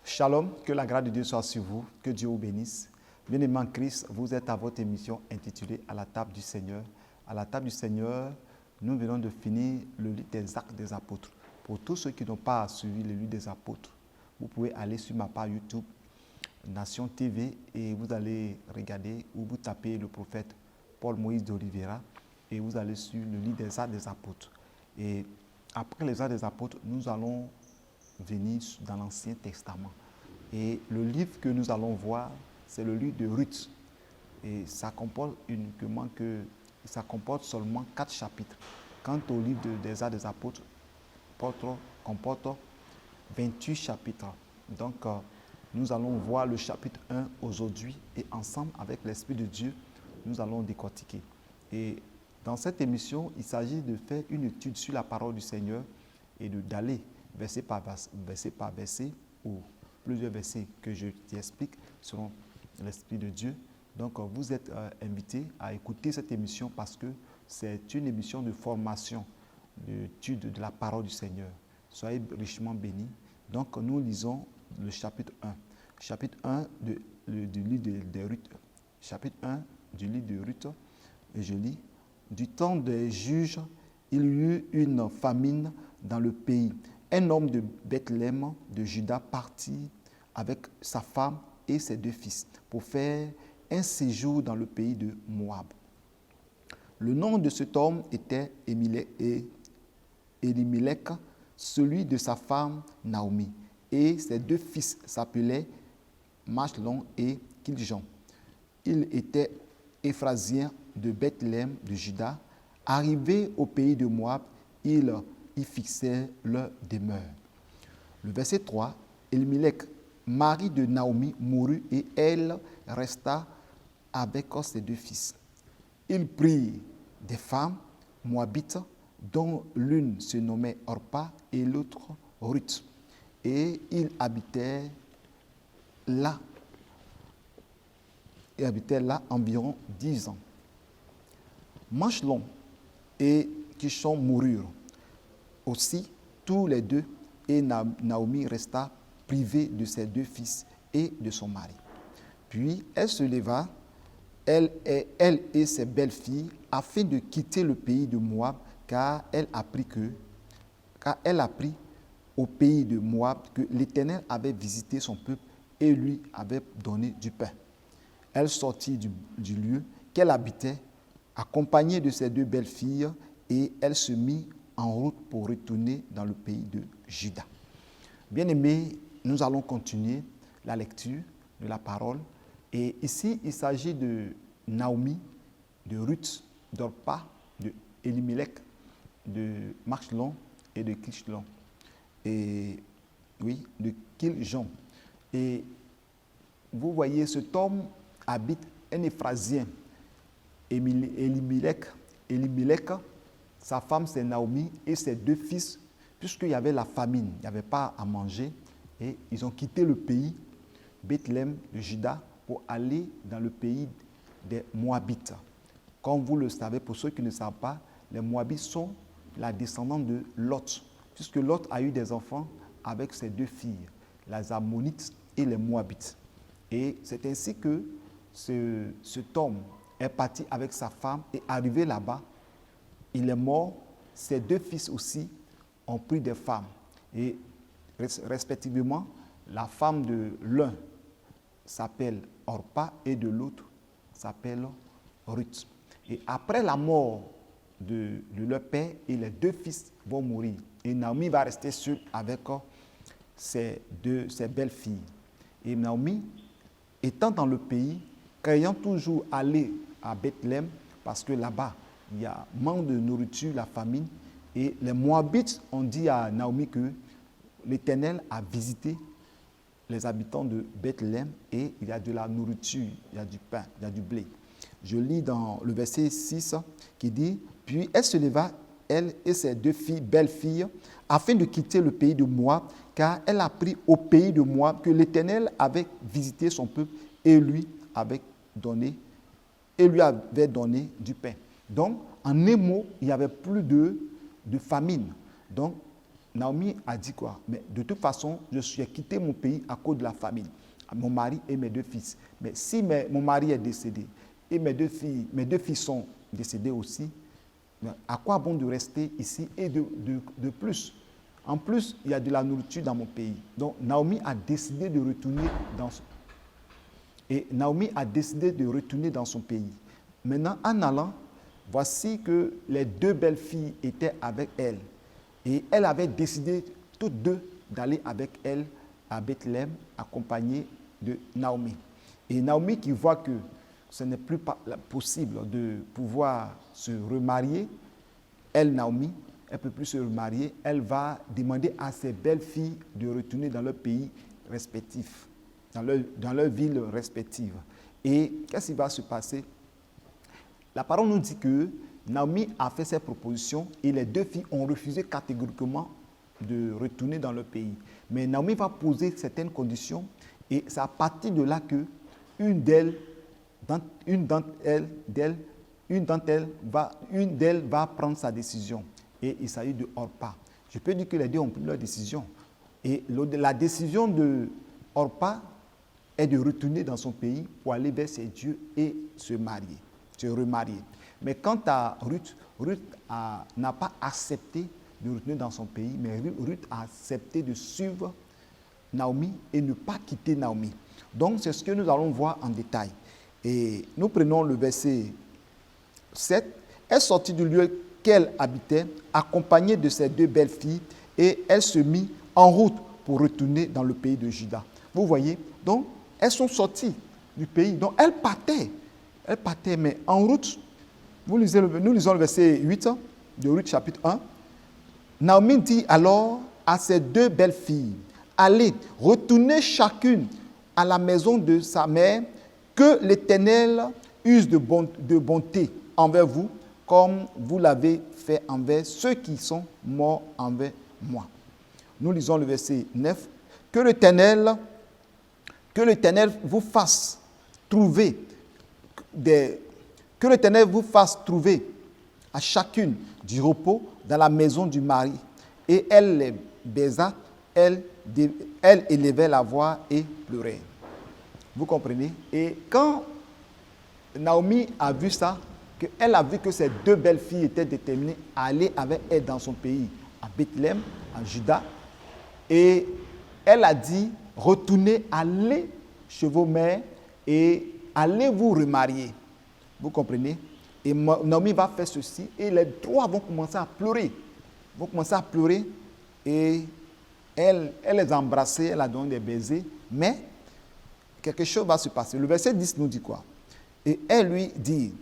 Shalom, que la grâce de Dieu soit sur vous, que Dieu vous bénisse. Bien-aimés en Christ, vous êtes à votre émission intitulée « À la table du Seigneur ». À la table du Seigneur, nous venons de finir le livre des Actes des Apôtres. Pour tous ceux qui n'ont pas suivi le livre des Apôtres, vous pouvez aller sur ma page YouTube, Nation TV, et vous allez regarder ou vous tapez le prophète Paul-Moïse d'Oliveira et vous allez sur le livre des Actes des Apôtres. Et après les Actes des Apôtres, nous allons venir dans l'Ancien Testament. Et le livre que nous allons voir, c'est le livre de Ruth. Et ça comporte seulement 4 chapitres. Quant au livre des Actes des Apôtres, comporte 28 chapitres. Donc, nous allons voir le chapitre 1 aujourd'hui et ensemble, avec l'Esprit de Dieu, nous allons décortiquer. Et dans cette émission, il s'agit de faire une étude sur la parole du Seigneur et d'aller verset par verset, ou plusieurs versets que je t'explique selon l'Esprit de Dieu. Donc, vous êtes invités à écouter cette émission parce que c'est une émission de formation, d'étude de la parole du Seigneur. Soyez richement bénis. Donc, nous lisons le chapitre 1. Chapitre 1 du livre de Ruth. Chapitre 1 du livre de Ruth. Et je lis. Du temps des juges, il y eut une famine dans le pays. Un homme de Bethléem, de Juda, partit avec sa femme et ses 2 fils pour faire un séjour dans le pays de Moab. Le nom de cet homme était Elimelech, celui de sa femme Naomi, et ses 2 fils s'appelaient Machlon et Kiljon. Ils étaient Éphrasiens de Bethléem de Juda. Arrivés au pays de Moab, ils y fixèrent leur demeure. Le verset 3, Elimelech, mari de Naomi, mourut et elle resta avec ses 2 fils. Il prit des femmes moabites, dont l'une se nommait Orpa et l'autre Ruth, et ils habitaient là environ 10 ans. Machlon et Kishon moururent aussi tous les 2, et Naomi resta privée de ses 2 fils et de son mari. Puis elle se leva, elle et ses belles-filles, afin de quitter le pays de Moab, car elle apprit au pays de Moab que l'Éternel avait visité son peuple et lui avait donné du pain. Elle sortit du lieu qu'elle habitait, accompagnée de ses 2 belles-filles, et elle se mit en route pour retourner dans le pays de Juda. Bien-aimés, nous allons continuer la lecture de la parole. Et ici, il s'agit de Naomi, de Ruth, d'Orpa, de Elimelech, de Machlon et de Kiljon. Et oui, de Kiljon. Et vous voyez, cet homme habite un Éphrasien, Elimelech, sa femme c'est Naomi et ses 2 fils, puisqu'il y avait la famine, il n'y avait pas à manger, et ils ont quitté le pays, Bethléem de Juda, pour aller dans le pays des Moabites. Comme vous le savez, pour ceux qui ne savent pas, les Moabites sont la descendante de Lot, puisque Lot a eu des enfants avec ses 2 filles, les Ammonites et les Moabites. Et c'est ainsi que cet homme est parti avec sa femme et arrivé là-bas, il est mort, ses 2 fils aussi ont pris des femmes. Et respectivement, la femme de l'un s'appelle Orpa et de l'autre s'appelle Ruth. Et après la mort de leur père, et les 2 fils vont mourir. Et Naomi va rester seule avec ses belles-filles. Et Naomi, étant dans le pays, craignant toujours aller à Bethléem, parce que là-bas, il y a manque de nourriture, la famine. Et les Moabites ont dit à Naomi que l'Éternel a visité les habitants de Bethléem et il y a de la nourriture, il y a du pain, il y a du blé. Je lis dans le verset 6 qui dit « Puis elle se leva, elle et ses 2 filles, belles-filles, afin de quitter le pays de Moab, car elle apprit au pays de Moab que l'Éternel avait visité son peuple et lui avait donné du pain. » Donc, en un mot, il n'y avait plus de famine. Donc, Naomi a dit quoi? Mais de toute façon, je suis quitté mon pays à cause de la famine. Mon mari et mes 2 fils. Mais si mon mari est décédé et mes deux filles sont décédées aussi, à quoi bon de rester ici et de plus? En plus, il y a de la nourriture dans mon pays. Donc, Naomi a décidé de retourner dans son pays. Maintenant, en allant, voici que les 2 belles filles étaient avec elle. Et elle avait décidé, toutes 2, d'aller avec elle à Bethléem, accompagnée de Naomi. Et Naomi qui voit que ce n'est plus possible de pouvoir se remarier, Naomi, elle ne peut plus se remarier, elle va demander à ses belles filles de retourner dans leur pays respectif, dans leur ville respective. Et qu'est-ce qui va se passer? La parole nous dit que Naomi a fait ses propositions et les 2 filles ont refusé catégoriquement de retourner dans leur pays. Mais Naomi va poser certaines conditions et c'est à partir de là que une d'elles va prendre sa décision. Et il s'agit de Orpa. Je peux dire que les 2 ont pris leur décision. Et la décision de Orpa est de retourner dans son pays pour aller vers ses dieux et se remarier. Mais quant à Ruth n'a pas accepté de retourner dans son pays, mais Ruth a accepté de suivre Naomi et ne pas quitter Naomi. Donc, c'est ce que nous allons voir en détail. Et nous prenons le verset 7. Elle sortit du lieu qu'elle habitait, accompagnée de ses 2 belles filles, et elle se mit en route pour retourner dans le pays de Juda. Vous voyez, donc, elles sont sorties du pays. Donc, elles partaient, mais en route. Nous lisons le verset 8 de Ruth chapitre 1. Naomi dit alors à ses 2 belles filles, allez, retournez chacune à la maison de sa mère, que l'Éternel use de bonté envers vous, comme vous l'avez fait envers ceux qui sont morts envers moi. Nous lisons le verset 9. Que l'Éternel vous fasse trouver à chacune du repos dans la maison du mari. Et elle les baisa, elle élevait la voix et pleurait. Vous comprenez? Et quand Naomi a vu ça, elle a vu que ses 2 belles filles étaient déterminées à aller avec elle dans son pays, à Bethléem, en Juda. Et elle a dit, retournez, allez chez vos mères et allez vous remarier. Vous comprenez? Et Naomi va faire ceci et les 3 vont commencer à pleurer. Et elle les a embrassés, elle a donné des baisers. Mais quelque chose va se passer. Le verset 10 nous dit quoi? Et elle lui dit,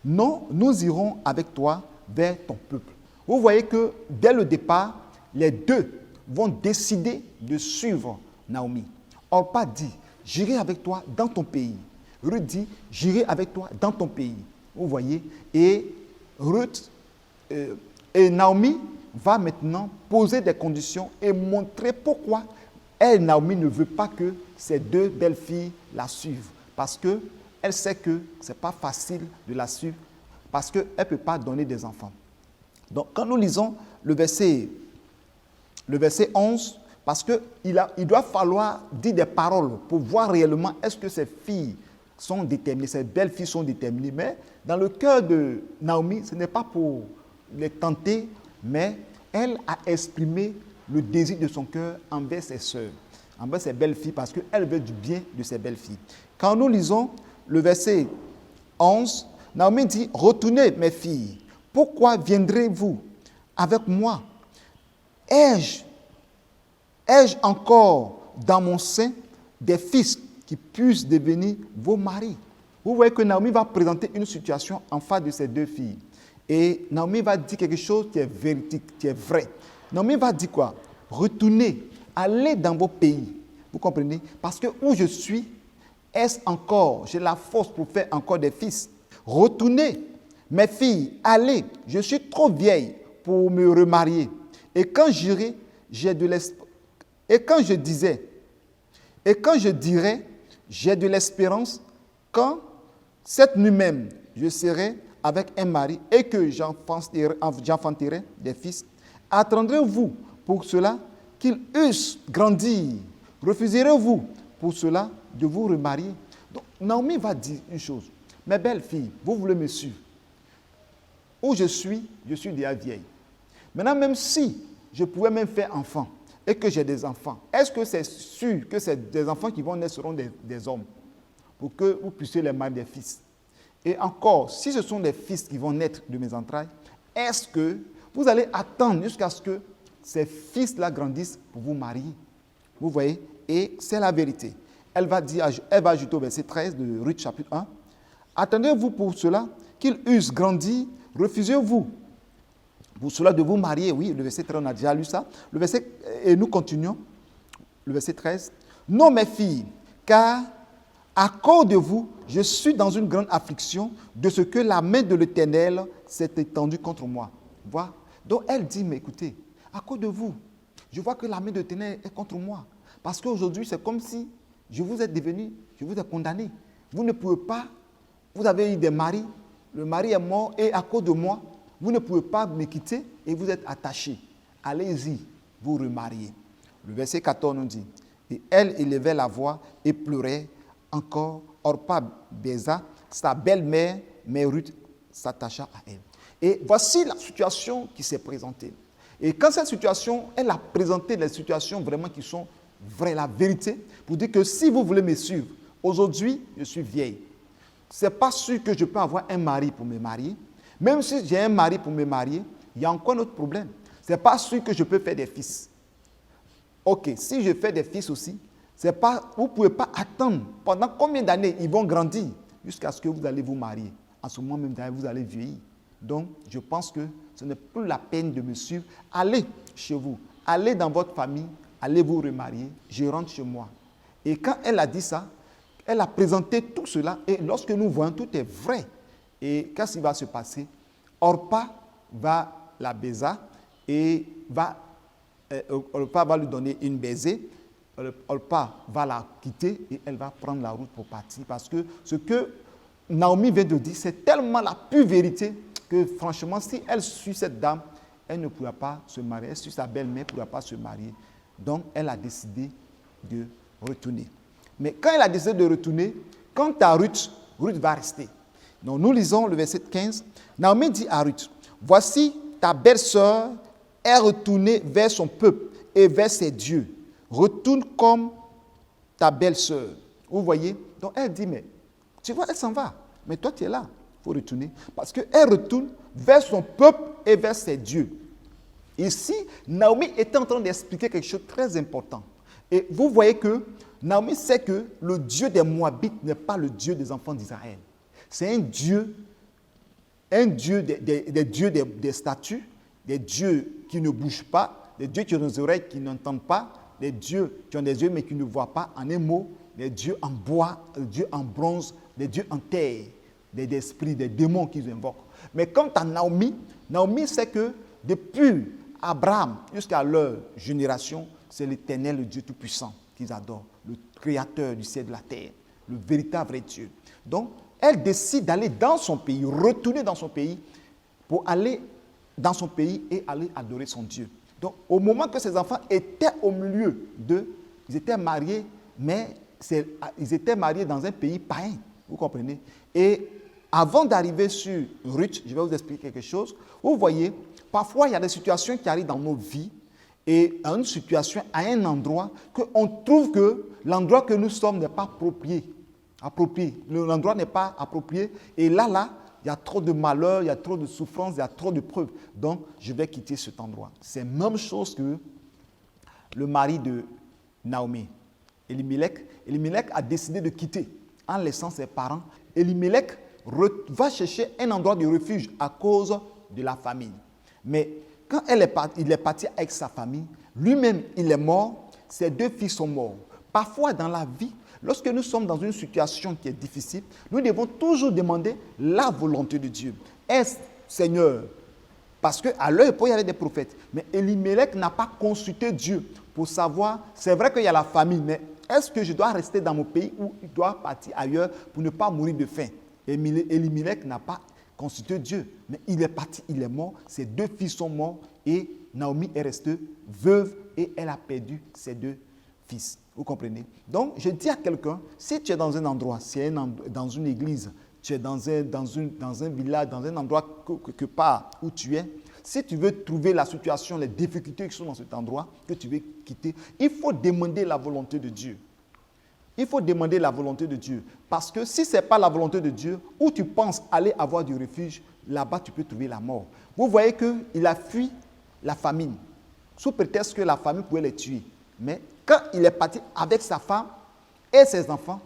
non, nous irons avec toi vers ton peuple. Vous voyez que dès le départ, les 2 vont décider de suivre Naomi. Orpa dit, j'irai avec toi dans ton pays. Ruth dit, j'irai avec toi dans ton pays. Vous voyez? Et Naomi va maintenant poser des conditions et montrer pourquoi Naomi ne veut pas que ses 2 belles filles la suivent. Parce qu'elle sait que ce n'est pas facile de la suivre, parce qu'elle ne peut pas donner des enfants. Donc, quand nous lisons le verset 11, parce qu'il doit falloir dire des paroles pour voir réellement est-ce que ces filles sont déterminées, ces belles filles sont déterminées. Mais dans le cœur de Naomi, ce n'est pas pour les tenter, mais elle a exprimé le désir de son cœur envers ses sœurs, envers ses belles filles, parce qu'elle veut du bien de ses belles filles. Quand nous lisons le verset 11, Naomi dit, retournez mes filles, pourquoi viendrez-vous avec moi? Ai-je encore dans mon sein des fils qui puissent devenir vos maris? Vous voyez que Naomi va présenter une situation en face de ses 2 filles. Et Naomi va dire quelque chose qui est véridique, qui est vrai. Naomi va dire quoi? Retournez, allez dans vos pays. Vous comprenez? Parce que où je suis, j'ai la force pour faire encore des fils. Retournez, mes filles, allez, je suis trop vieille pour me remarier. Et quand j'irai, j'ai de l'espoir. Et quand je dirai, j'ai de l'espérance, quand cette nuit même, je serai avec un mari et que j'enfanterai des fils, Attendrez-vous pour cela qu'ils eussent grandi? Refuserez-vous pour cela de vous remarier? Donc, Naomi va dire une chose. Mes belles filles, vous voulez me suivre. Où je suis déjà vieille. Maintenant, même si je pouvais même faire enfant et que j'ai des enfants, est-ce que c'est sûr que des enfants qui vont naître seront des hommes pour que vous puissiez les marier des fils? Et encore, si ce sont des fils qui vont naître de mes entrailles, est-ce que vous allez attendre jusqu'à ce que ces fils-là grandissent pour vous marier? Vous voyez? Et c'est la vérité. Elle va ajouter au verset 13 de Ruth chapitre 1. Attendez-vous pour cela qu'ils eussent grandi, refusez-vous pour cela de vous marier. Oui, le verset 13, on a déjà lu ça. Et nous continuons. Le verset 13. Non, mes filles, car à cause de vous, je suis dans une grande affliction de ce que la main de l'Éternel s'est étendue contre moi. Voilà. Donc elle dit, mais écoutez, à cause de vous, je vois que la main de l'Éternel est contre moi. Parce qu'aujourd'hui, c'est comme si je vous ai condamné. Vous ne pouvez pas, vous avez eu des maris, le mari est mort et à cause de moi, vous ne pouvez pas me quitter et vous êtes attachés. Allez-y, vous remariez. Le verset 14 nous dit, et elle élevait la voix et pleurait encore. Orpa baisa sa belle-mère, mais Ruth s'attacha à elle. Et voici la situation qui s'est présentée. Et quand cette situation, elle a présenté des situations vraiment qui sont vraies, la vérité, pour dire que si vous voulez me suivre, aujourd'hui, je suis vieille. Ce n'est pas sûr que je peux avoir un mari pour me marier. Même si j'ai un mari pour me marier, il y a encore un autre problème. Ce n'est pas sûr que je peux faire des fils. Ok, si je fais des fils aussi, vous ne pouvez pas attendre pendant combien d'années ils vont grandir jusqu'à ce que vous allez vous marier. En ce moment même, vous allez vieillir. Donc, je pense que ce n'est plus la peine de me suivre. Allez chez vous, allez dans votre famille, allez vous remarier, je rentre chez moi. Et quand elle a dit ça, elle a présenté tout cela et lorsque nous voyons, tout est vrai. Et qu'est-ce qui va se passer? Orpa va la baiser et Orpa va lui donner une baiser. Orpa va la quitter et elle va prendre la route pour partir. Parce que ce que Naomi vient de dire, c'est tellement la pure vérité que franchement, si elle suit cette dame, elle ne pourra pas se marier. Elle suit sa belle-mère, elle ne pourra pas se marier. Donc, elle a décidé de retourner. Mais quand elle a décidé de retourner, quant à Ruth, Ruth va rester. Donc, nous lisons le verset 15. Naomi dit à Ruth, « Voici ta belle-sœur est retournée vers son peuple et vers ses dieux. Retourne comme ta belle-sœur. » Vous voyez? Donc, elle dit, mais tu vois, elle s'en va. Mais toi, tu es là. Il faut retourner. Parce qu'elle retourne vers son peuple et vers ses dieux. Ici, Naomi était en train d'expliquer quelque chose de très important. Et vous voyez que Naomi sait que le Dieu des Moabites n'est pas le Dieu des enfants d'Israël. C'est un Dieu des dieux des statues, des dieux qui ne bougent pas, des dieux qui ont des oreilles qui n'entendent pas, des dieux qui ont des yeux mais qui ne voient pas. En un mot, des dieux en bois, des dieux en bronze, des dieux en terre, des esprits, des démons qu'ils invoquent. Mais quant à Naomi, Naomi sait que depuis Abraham jusqu'à leur génération, c'est l'Éternel, le Dieu Tout-Puissant qu'ils adorent, le Créateur du ciel et de la terre, le véritable vrai Dieu. Donc, elle décide d'aller dans son pays, retourner dans son pays, pour aller dans son pays et aller adorer son Dieu. Donc, au moment que ses enfants étaient au milieu d'eux, ils étaient mariés, mais ils étaient mariés dans un pays païen, vous comprenez? Et avant d'arriver sur Ruth, je vais vous expliquer quelque chose. Vous voyez, parfois il y a des situations qui arrivent dans nos vies, et à une situation, à un endroit, qu'on trouve que l'endroit que nous sommes n'est pas approprié. L'endroit n'est pas approprié. Et là, il y a trop de malheur, il y a trop de souffrance, il y a trop de preuves. Donc, je vais quitter cet endroit. C'est la même chose que le mari de Naomi, Elimelech a décidé de quitter en laissant ses parents. Elimelech va chercher un endroit de refuge à cause de la famine. Mais quand il est parti avec sa famille, lui-même, il est mort, ses deux fils sont morts. Parfois, dans la vie, lorsque nous sommes dans une situation qui est difficile, nous devons toujours demander la volonté de Dieu. Est-ce, Seigneur, parce qu'à leur époque, il y avait des prophètes, mais Elimelech n'a pas consulté Dieu pour savoir, c'est vrai qu'il y a la famine, mais est-ce que je dois rester dans mon pays ou je dois partir ailleurs pour ne pas mourir de faim? Elimelech n'a pas consulté Dieu, mais il est parti, il est mort, ses deux fils sont morts et Naomi est restée veuve et elle a perdu ses 2 fils. Vous comprenez? Donc, je dis à quelqu'un, si tu es dans un endroit, dans une église, tu es dans un village, dans un endroit quelque part où tu es, si tu veux trouver la situation, les difficultés qui sont dans cet endroit, que tu veux quitter, il faut demander la volonté de Dieu. Il faut demander la volonté de Dieu. Parce que si ce n'est pas la volonté de Dieu, où tu penses aller avoir du refuge, là-bas tu peux trouver la mort. Vous voyez qu'il a fui la famine, sous prétexte que la famine pouvait les tuer. Mais quand il est parti avec sa femme et ses enfants,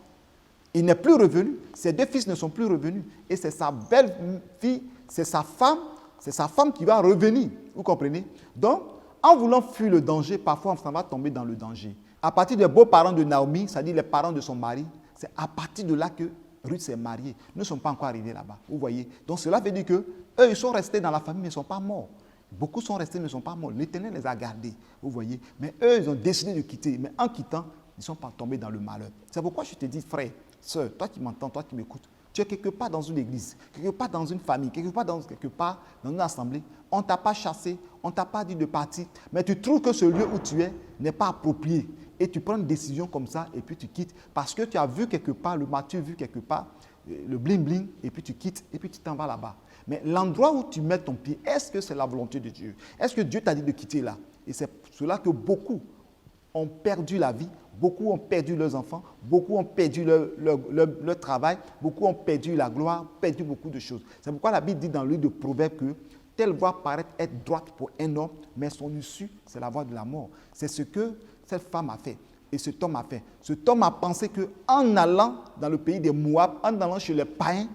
il n'est plus revenu. Ses 2 fils ne sont plus revenus. Et c'est sa belle-fille, c'est sa femme qui va revenir. Vous comprenez? Donc, en voulant fuir le danger, parfois on va tomber dans le danger. À partir des beaux-parents de Naomi, c'est-à-dire les parents de son mari, c'est à partir de là que Ruth s'est mariée. Nous ne sommes pas encore arrivés là-bas. Vous voyez? Donc cela veut dire qu'eux, ils sont restés dans la famille, mais ils ne sont pas morts. Beaucoup sont restés, mais ne sont pas morts. L'Éternel les a gardés. Vous voyez? Mais eux, ils ont décidé de quitter. Mais en quittant, ils ne sont pas tombés dans le malheur. C'est pourquoi je te dis, frère, sœur, toi qui m'entends, toi qui m'écoutes, tu es quelque part dans une église, quelque part dans une famille, quelque part dans une assemblée. On ne t'a pas chassé, on ne t'a pas dit de partir, mais tu trouves que ce lieu où tu es n'est pas approprié. Et tu prends une décision comme ça et puis tu quittes parce que tu as vu quelque part, tu as vu quelque part le bling-bling et puis tu quittes et puis tu t'en vas là-bas. Mais l'endroit où tu mets ton pied, est-ce que c'est la volonté de Dieu? Est-ce que Dieu t'a dit de quitter là? Et c'est cela que beaucoup ont perdu la vie, beaucoup ont perdu leurs enfants, beaucoup ont perdu leur travail, beaucoup ont perdu la gloire, perdu beaucoup de choses. C'est pourquoi la Bible dit dans le livre de Proverbes que telle voie paraît être droite pour un homme, mais son issue, c'est la voie de la mort. C'est ce que cette femme a fait et cet homme a fait. Cet homme a pensé qu'en allant dans le pays des Moab, en allant chez les païens,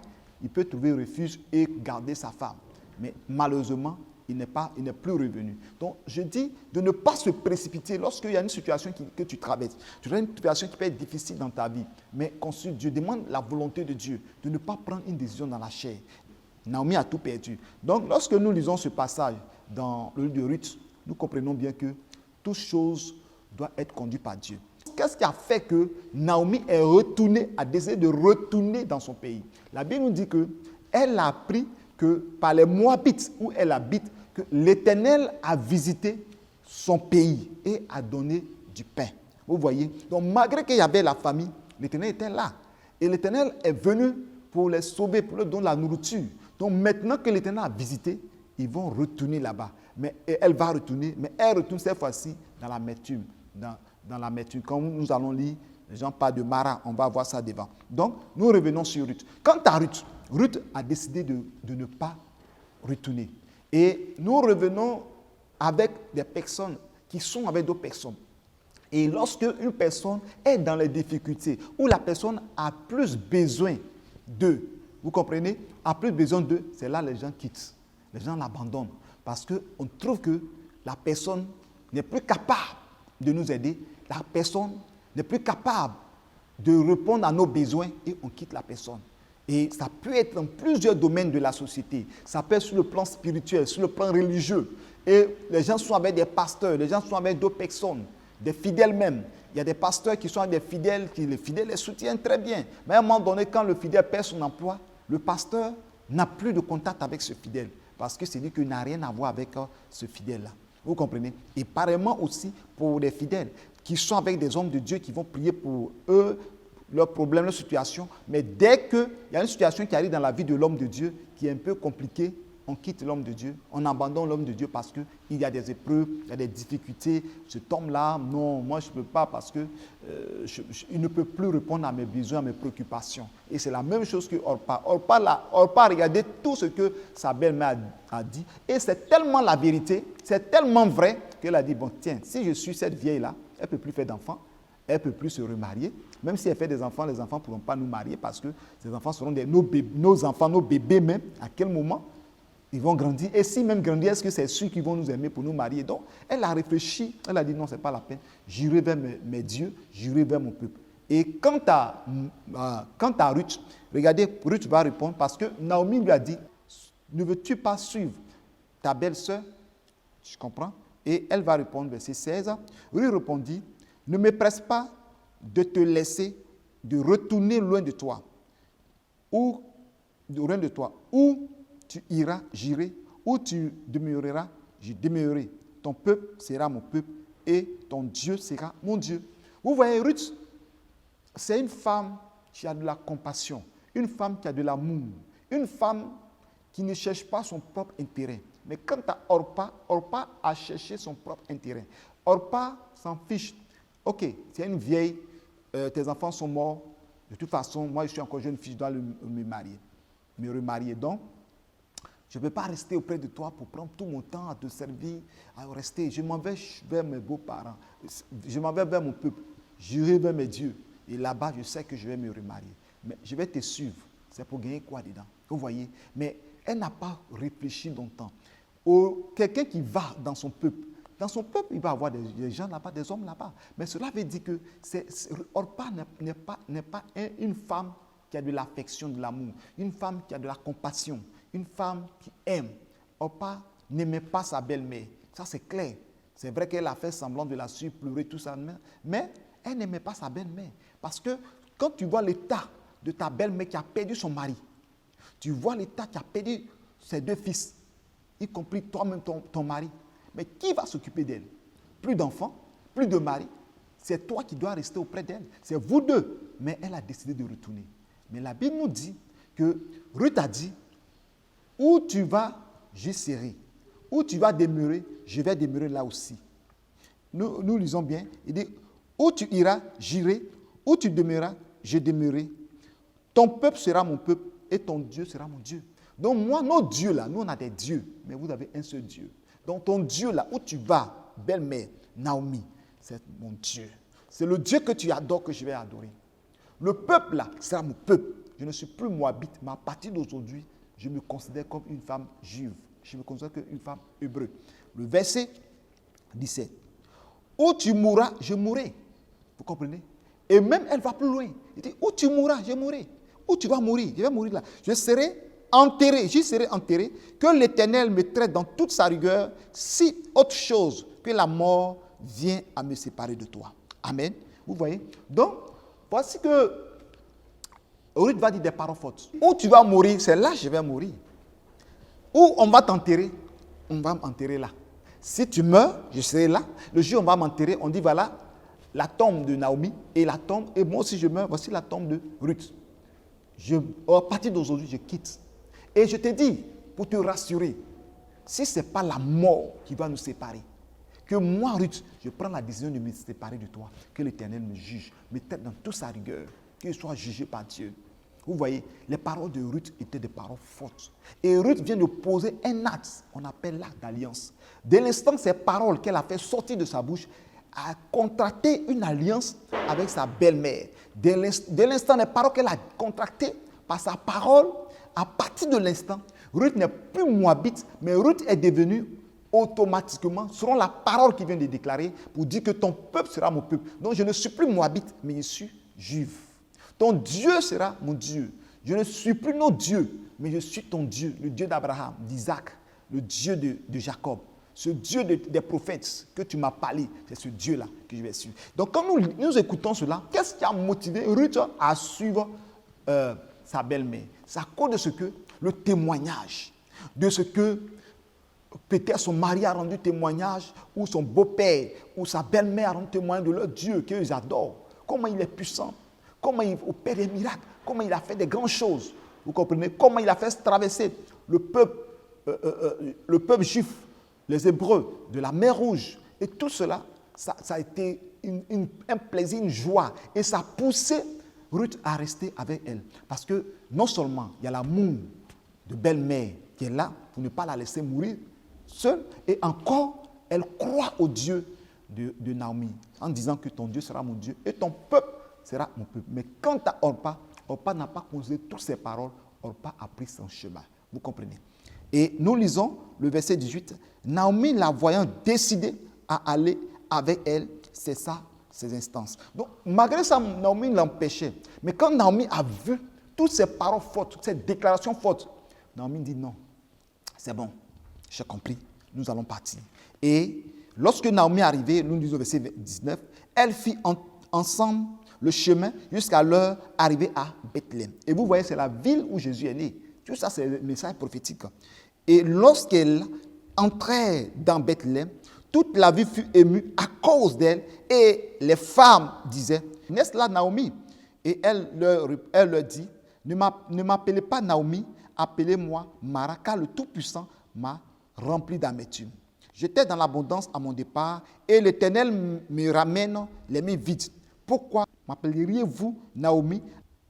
il peut trouver refuge et garder sa femme. Mais malheureusement, il n'est plus revenu. Donc, je dis de ne pas se précipiter lorsqu'il y a une situation que tu traverses. Tu as une situation qui peut être difficile dans ta vie, mais consulte Dieu, demande la volonté de Dieu, de ne pas prendre une décision dans la chair. Naomi a tout perdu. Donc, lorsque nous lisons ce passage dans le livre de Ruth, nous comprenons bien que toute chose doit être conduite par Dieu. Qu'est-ce qui a fait que Naomi a décidé de retourner dans son pays? La Bible nous dit qu'elle a appris que par les Moabites où elle habite, que l'Éternel a visité son pays et a donné du pain. Vous voyez? Donc malgré qu'il y avait la famine, l'Éternel était là. Et l'Éternel est venu pour les sauver, pour leur donner la nourriture. Donc maintenant que l'Éternel a visité, ils vont retourner là-bas. Mais elle va retourner, mais elle retourne cette fois-ci dans l'amertume. Dans l'amertume. Quand nous allons lire, les gens parlent de Mara, on va voir ça devant. Donc, nous revenons sur Ruth. Quant à Ruth, Ruth a décidé de ne pas retourner. Et nous revenons avec des personnes qui sont avec d'autres personnes. Et lorsque une personne est dans les difficultés, où la personne a plus besoin d'eux, vous comprenez, a plus besoin d'eux, c'est là que les gens quittent. Les gens l'abandonnent. Parce qu'on trouve que la personne n'est plus capable de nous aider, la personne n'est plus capable de répondre à nos besoins et on quitte la personne. Et ça peut être dans plusieurs domaines de la société. Ça peut être sur le plan spirituel, sur le plan religieux. Et les gens sont avec des pasteurs, les gens sont avec d'autres personnes, des fidèles même. Il y a des pasteurs qui sont avec des fidèles, les fidèles les soutiennent très bien. Mais à un moment donné, quand le fidèle perd son emploi, le pasteur n'a plus de contact avec ce fidèle. Parce que c'est dit qu'il n'a rien à voir avec ce fidèle-là. Vous comprenez? Et pareillement aussi pour les fidèles qui sont avec des hommes de Dieu qui vont prier pour eux, leurs problèmes, leurs situations. Mais dès qu'il y a une situation qui arrive dans la vie de l'homme de Dieu qui est un peu compliquée, on quitte l'homme de Dieu, on abandonne l'homme de Dieu parce qu'il y a des épreuves, il y a des difficultés. Cet homme-là, non, moi je ne peux pas parce qu'il ne peut plus répondre à mes besoins, à mes préoccupations. Et c'est la même chose que Orpa. Orpa a regardé tout ce que sa belle-mère a dit. Et c'est tellement la vérité, c'est tellement vrai qu'elle a dit, bon tiens, si je suis cette vieille-là, elle ne peut plus faire d'enfants, elle ne peut plus se remarier. Même si elle fait des enfants, les enfants ne pourront pas nous marier parce que ces enfants seront nos enfants, nos bébés même. À quel moment ils vont grandir? Et si même grandir, est-ce que c'est sûr qu'ils vont nous aimer pour nous marier? Donc, elle a réfléchi, elle a dit non, ce n'est pas la peine. J'irai vers mes dieux, j'irai vers mon peuple. Et quant à Ruth, regardez, Ruth va répondre parce que Naomi lui a dit, ne veux-tu pas suivre ta belle-sœur? Tu comprends? Et elle va répondre, verset 16. Ruth répondit, ne me presse pas de te laisser, de retourner loin de toi. Ou tu iras, j'irai. Où tu demeureras, je demeurerai. ton peuple sera mon peuple et ton Dieu sera mon Dieu. Vous voyez, Ruth, c'est une femme qui a de la compassion, une femme qui a de l'amour, une femme qui ne cherche pas son propre intérêt. Mais quant à Orpa, Orpa a cherché son propre intérêt. Orpa s'en fiche. Ok, c'est une vieille, tes enfants sont morts. De toute façon, moi je suis encore jeune fille, je dois me remarier. Donc, je ne peux pas rester auprès de toi pour prendre tout mon temps à te servir, à rester. Je m'en vais vers mes beaux-parents. Je m'en vais vers mon peuple. J'irai vers mes dieux. Et là-bas, je sais que je vais me remarier. Mais je vais te suivre. C'est pour gagner quoi dedans? Vous voyez? Mais elle n'a pas réfléchi longtemps. Quelqu'un qui va dans son peuple, il va avoir des gens là-bas, des hommes là-bas. Mais cela veut dire que Orpa n'est pas une femme qui a de l'affection, de l'amour, une femme qui a de la compassion, une femme qui aime. Orpa n'aimait pas sa belle-mère. Ça, c'est clair. C'est vrai qu'elle a fait semblant de la suivre, pleurer, tout ça. Mais elle n'aimait pas sa belle-mère. Parce que quand tu vois l'état de ta belle-mère qui a perdu son mari, tu vois l'état qui a perdu ses 2 fils, y compris toi-même, ton mari. Mais qui va s'occuper d'elle? Plus d'enfants, plus de mari. C'est toi qui dois rester auprès d'elle. C'est vous deux. Mais elle a décidé de retourner. Mais la Bible nous dit que Ruth a dit, où tu vas, j'y serai. Où tu vas demeurer, je vais demeurer là aussi. Nous lisons bien. Il dit, où tu iras, j'irai. Où tu demeureras, je demeurerai. Ton peuple sera mon peuple et ton Dieu sera mon Dieu. Donc moi, nos dieux là, nous on a des dieux, mais vous avez un seul Dieu. Donc ton Dieu là, où tu vas, belle-mère, Naomi, c'est mon Dieu. C'est le Dieu que tu adores que je vais adorer. Le peuple là sera mon peuple. Je ne suis plus moabite, mais à partir d'aujourd'hui, je me considère comme une femme juive. Je me considère comme une femme hébreu. Le verset 17. Où tu mourras, je mourrai. Vous comprenez? Et même elle va plus loin. Il dit, où tu mourras, je mourrai. Où tu vas mourir, je vais mourir là. Je serai enterré, j'y serai enterré, que l'Éternel me traite dans toute sa rigueur, si autre chose que la mort vient à me séparer de toi. Amen. Vous voyez? Donc, voici que Ruth va dire des paroles fortes. Où tu vas mourir, c'est là que je vais mourir. Où on va t'enterrer, on va m'enterrer là. Si tu meurs, je serai là. Le jour où on va m'enterrer, on dit voilà la tombe de Naomi et la tombe, et moi aussi je meurs, voici la tombe de Ruth. À partir d'aujourd'hui, je quitte. Et je te dis, pour te rassurer, si ce n'est pas la mort qui va nous séparer, que moi, Ruth, je prends la décision de me séparer de toi, que l'Éternel me juge, me traite dans toute sa rigueur, qu'il soit jugé par Dieu. Vous voyez, les paroles de Ruth étaient des paroles fortes. Et Ruth vient de poser un acte, on appelle l'acte d'alliance. Dès l'instant, ces paroles qu'elle a fait sortir de sa bouche, a contracté une alliance avec sa belle-mère. Dès l'instant, les paroles qu'elle a contractées par sa parole, à partir de l'instant, Ruth n'est plus moabite, mais Ruth est devenue automatiquement, selon la parole qu'il vient de déclarer, pour dire que ton peuple sera mon peuple. Donc je ne suis plus moabite, mais je suis juif. Ton Dieu sera mon Dieu. Je ne suis plus nos dieux, mais je suis ton Dieu, le Dieu d'Abraham, d'Isaac, le Dieu de Jacob. Ce Dieu des prophètes que tu m'as parlé, c'est ce Dieu-là que je vais suivre. Donc quand nous écoutons cela, qu'est-ce qui a motivé Ruth à suivre sa belle-mère? C'est à cause de ce que le témoignage, de ce que peut-être son mari a rendu témoignage, ou son beau-père, ou sa belle-mère a rendu témoignage de leur Dieu qu'ils adorent. Comment il est puissant, comment il opère des miracles, comment il a fait des grandes choses. Vous comprenez? Comment il a fait traverser le peuple juif, les Hébreux, de la mer Rouge. Et tout cela, ça a été un plaisir, une joie. Et ça a poussé Ruth à rester avec elle. Parce que non seulement il y a l'amour de belle-mère qui est là pour ne pas la laisser mourir seule, et encore, elle croit au Dieu de Naomi, en disant que ton Dieu sera mon Dieu et ton peuple sera mon peuple. Mais quant à Orpa, Orpa n'a pas posé toutes ces paroles, Orpa a pris son chemin. Vous comprenez? Et nous lisons le verset 18. Naomi, la voyant décidée à aller avec elle, c'est ça, ses instances. Donc, malgré ça, Naomi l'empêchait. Mais quand Naomi a vu toutes ces paroles fortes, toutes ces déclarations fortes, Naomi dit non, c'est bon, j'ai compris, nous allons partir. Et lorsque Naomi est arrivée, nous lisons au verset 19, elle fit ensemble le chemin jusqu'à leur arrivée à Bethléem. Et vous voyez, c'est la ville où Jésus est né. Tout ça, c'est le message prophétique. Et lorsqu'elle entrait dans Bethléem, Toute la ville fut émue à cause d'elle, et les femmes disaient, n'est-ce là Naomi? Et elle leur dit, ne m'appelez pas Naomi, appelez-moi Mara, car le Tout-Puissant m'a rempli d'amertume. J'étais dans l'abondance à mon départ, et l'Éternel me ramène les mains vides. Pourquoi m'appelleriez-vous Naomi,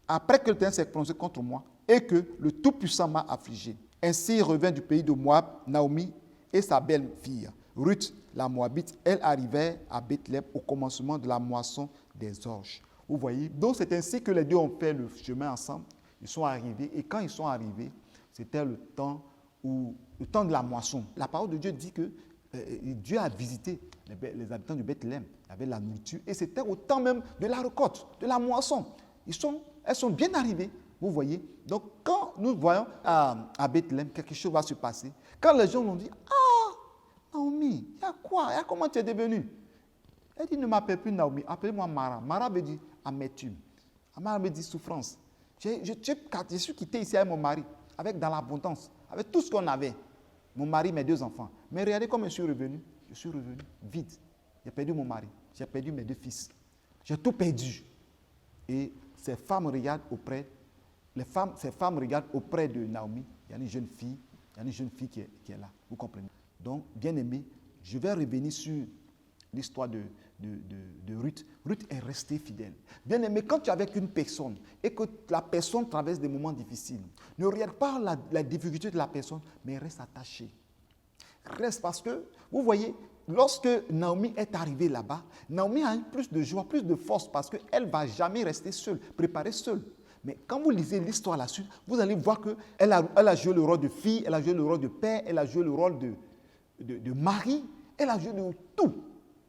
après que l'Éternel s'est prononcé contre moi, et que le Tout-Puissant m'a affligé? Ainsi revint du pays de Moab Naomi et sa belle-fille, Ruth, la Moabite. Elle arrivait à Bethléem au commencement de la moisson des orges. Vous voyez, donc c'est ainsi que les deux ont fait le chemin ensemble. Ils sont arrivés, et quand ils sont arrivés, c'était le temps de la moisson. La parole de Dieu dit que Dieu a visité les habitants de Bethléem. Il y avait la nourriture, et c'était au temps même de la récolte, de la moisson. Elles sont bien arrivées, vous voyez. Donc quand nous voyons à Bethléem, quelque chose va se passer. Quand les gens l'ont dit, ah, Naomi, il y a quoi? Comment tu es devenue? Elle dit, ne m'appelle plus Naomi, appelez-moi Mara. Mara veut dire amertume. Mara veut dire souffrance. Je suis quitté ici avec mon mari, dans l'abondance, avec tout ce qu'on avait. Mon mari, mes 2 enfants. Mais regardez comment je suis revenu. Je suis revenu vide. J'ai perdu mon mari, j'ai perdu mes 2 fils. J'ai tout perdu. Et ces femmes regardent auprès de Naomi. Il y a une jeune fille, qui est là. Vous comprenez? Donc, bien aimé, je vais revenir sur l'histoire de Ruth. Ruth est restée fidèle. Bien aimé, quand tu es avec une personne et que la personne traverse des moments difficiles, ne regarde pas la difficulté de la personne, mais reste attaché. Reste, parce que, vous voyez, lorsque Naomi est arrivée là-bas, Naomi a plus de joie, plus de force, parce qu'elle ne va jamais rester seule, préparée seule. Mais quand vous lisez l'histoire là-dessus, vous allez voir qu'elle a joué le rôle de fille, elle a joué le rôle de père, elle a joué le rôle de mari, elle a joué de tout.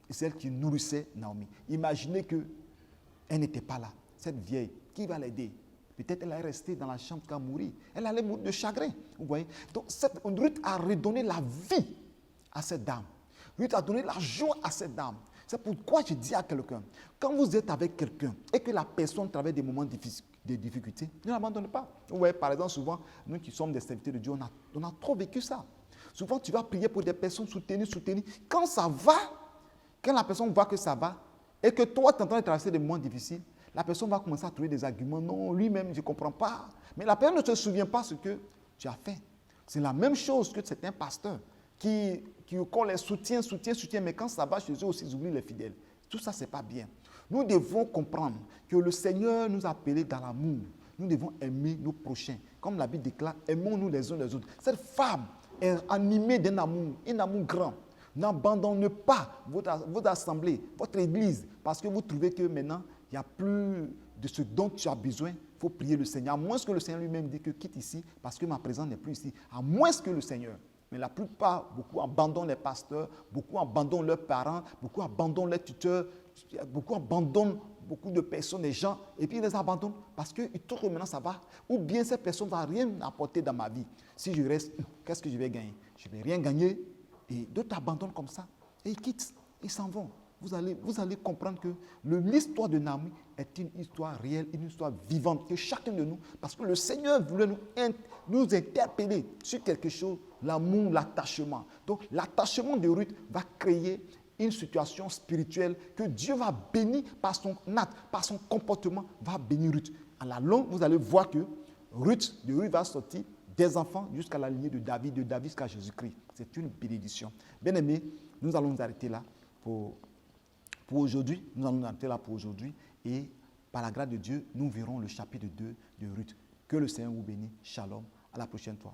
Et c'est elle qui nourrissait Naomi. Imaginez qu'elle n'était pas là, cette vieille, qui va l'aider? Peut-être elle est restée dans la chambre quand mourir. Elle allait mourir de chagrin. Vous voyez? Donc, Ruth a redonné la vie à cette dame. Ruth a donné la joie à cette dame. C'est pourquoi je dis à quelqu'un, quand vous êtes avec quelqu'un et que la personne traverse des moments de difficulté, ne l'abandonnez pas. Vous voyez, par exemple, souvent, nous qui sommes des serviteurs de Dieu, on a trop vécu ça. Souvent, tu vas prier pour des personnes soutenues. Quand ça va, quand la personne voit que ça va, et que toi, tu es en train de traverser des moments difficiles, la personne va commencer à trouver des arguments. Non, lui-même, je ne comprends pas. Mais la personne ne se souvient pas ce que tu as fait. C'est la même chose que certains pasteurs qu'on les soutient, mais quand ça va chez eux aussi, ils oublient les fidèles. Tout ça, ce n'est pas bien. Nous devons comprendre que le Seigneur nous a appelés dans l'amour. Nous devons aimer nos prochains. Comme la Bible déclare, aimons-nous les uns les autres. Cette femme est animée d'un amour, un amour grand. N'abandonnez pas votre assemblée, votre église, parce que vous trouvez que maintenant, il n'y a plus de ce dont tu as besoin. Il faut prier le Seigneur. À moins que le Seigneur lui-même dise que quitte ici, parce que ma présence n'est plus ici. À moins que le Seigneur. Mais la plupart, beaucoup abandonnent les pasteurs, beaucoup abandonnent leurs parents, beaucoup abandonnent les tuteurs, beaucoup abandonnent beaucoup de personnes, des gens, et puis ils les abandonnent parce qu'ils trouvent que maintenant ça va. Ou bien cette personne ne va rien apporter dans ma vie. Si je reste, qu'est-ce que je vais gagner? Je ne vais rien gagner. Et d'autres abandonnent comme ça. Et ils quittent, ils s'en vont. Vous allez comprendre que l'histoire de Naomi est une histoire réelle, une histoire vivante, que chacun de nous, parce que le Seigneur voulait nous interpeller sur quelque chose, l'amour, l'attachement. Donc l'attachement de Ruth va créer une situation spirituelle que Dieu va bénir par son acte, par son comportement, va bénir Ruth. À la longue, vous allez voir que Ruth va sortir des enfants jusqu'à la lignée de David jusqu'à Jésus-Christ. C'est une bénédiction. Bien aimés, nous allons nous arrêter là pour aujourd'hui. Nous allons nous arrêter là pour aujourd'hui. Et par la grâce de Dieu, nous verrons le chapitre 2 de Ruth. Que le Seigneur vous bénisse. Shalom. À la prochaine fois.